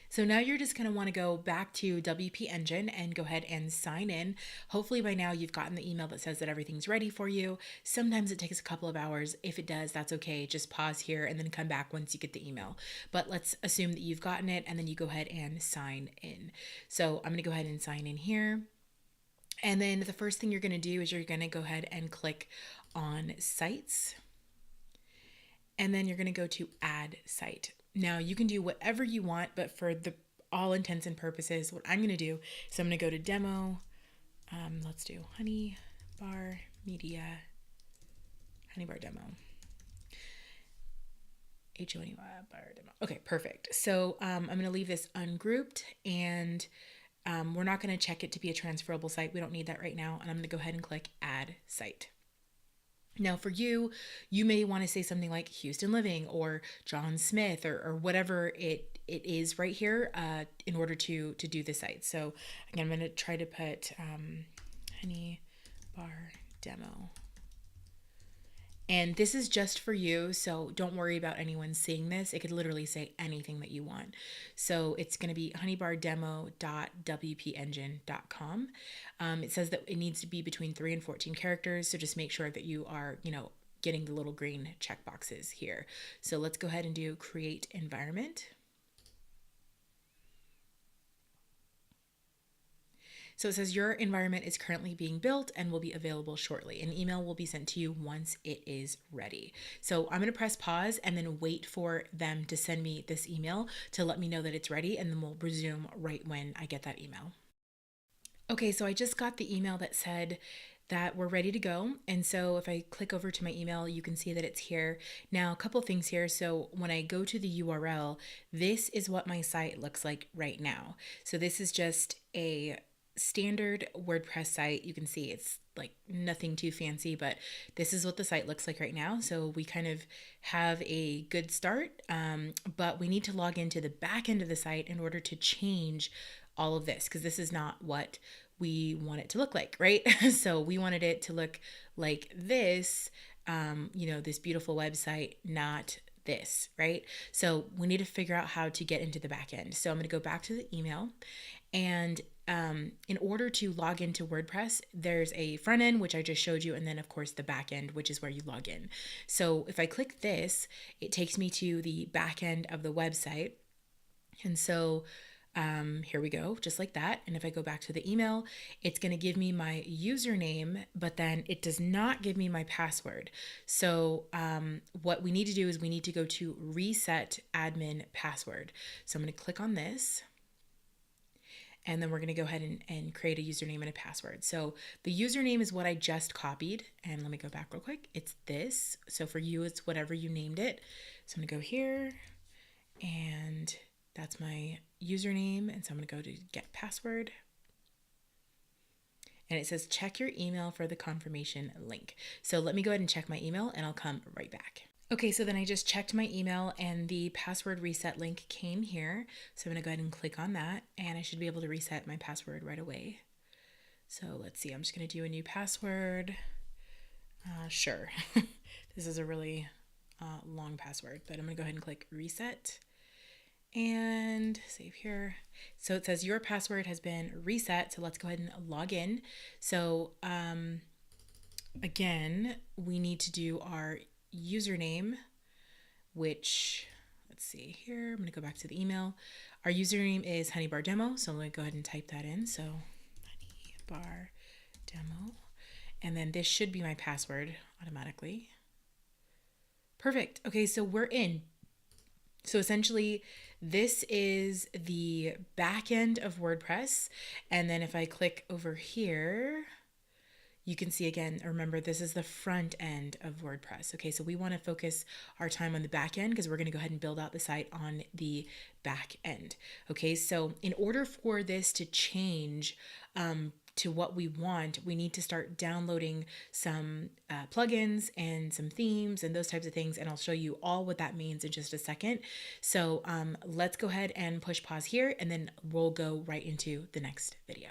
So now you're just going to want to go back to WP Engine and go ahead and sign in. Hopefully by now you've gotten the email that says that everything's ready for you. Sometimes it takes a couple of hours. If it does, that's okay. Just pause here and then come back once you get the email. But let's assume that you've gotten it and then you go ahead and sign in. So I'm going to go ahead and sign in here. And then the first thing you're going to do is you're going to go ahead and click on Sites. And then you're going to go to Add Site. Now you can do whatever you want, but for the all intents and purposes, what I'm going to do is I'm going to go to Demo. Let's do Honey Bar Media, Honey Bar Demo. H-O-N-E-Y Bar Demo. Okay, perfect. So I'm going to leave this ungrouped, and we're not going to check it to be a transferable site. We don't need that right now. And I'm going to go ahead and click Add Site. Now for you, you may want to say something like Houston Living or John Smith or whatever it is right here in order to do the site. So again, I'm going to try to put Honey Bar Demo. And this is just for you, so don't worry about anyone seeing this. It could literally say anything that you want. So it's going to be honeybardemo.wpengine.com. It says that it needs to be between 3 and 14 characters, so just make sure that you are, getting the little green check boxes here. So let's go ahead and do create environment. So it says your environment is currently being built and will be available shortly. An email will be sent to you once it is ready. So I'm going to press pause and then wait for them to send me this email to let me know that it's ready, and then we'll resume right when I get that email. Okay, so I just got the email that said that we're ready to go. And so if I click over to my email, you can see that it's here. Now, a couple things here. So when I go to the URL, this is what my site looks like right now. So this is just a standard WordPress site. You can see it's like nothing too fancy, but this is what the site looks like right now. So we kind of have a good start, but we need to log into the back end of the site in order to change all of this, because this is not what we want it to look like, right? So we wanted it to look like this, this beautiful website, not this, right? So we need to figure out how to get into the back end. So I'm going to go back to the email, and in order to log into WordPress, there's a front end, which I just showed you, and then of course the back end, which is where you log in. So if I click this, it takes me to the back end of the website. And so here we go, just like that. And if I go back to the email, it's going to give me my username, but then it does not give me my password. So what we need to do is we need to go to reset admin password. So I'm going to click on this. And then we're going to go ahead and create a username and a password. So the username is what I just copied. And let me go back real quick. It's this. So for you, it's whatever you named it. So I'm going to go here, and that's my username. And so I'm going to go to get password. And it says check your email for the confirmation link. So let me go ahead and check my email, and I'll come right back. Okay, so then I just checked my email and the password reset link came here. So I'm going to go ahead and click on that, and I should be able to reset my password right away. So let's see, I'm just going to do a new password. Sure. This is a really long password, but I'm going to go ahead and click reset and save here. So it says your password has been reset. So let's go ahead and log in. So again, we need to do our username, which, let's see here, I'm going to go back to the email. Our username is honeybardemo, so I'm going to go ahead and type that in. So honeybardemo, and then this should be my password automatically. Perfect. Okay, so we're in. So essentially, this is the back end of WordPress, and then if I click over here, you can see again, remember, this is the front end of WordPress. Okay, so we want to focus our time on the back end because we're going to go ahead and build out the site on the back end. Okay, so in order for this to change to what we want, we need to start downloading some plugins and some themes and those types of things. And I'll show you all what that means in just a second. So let's go ahead and push pause here, and then we'll go right into the next video.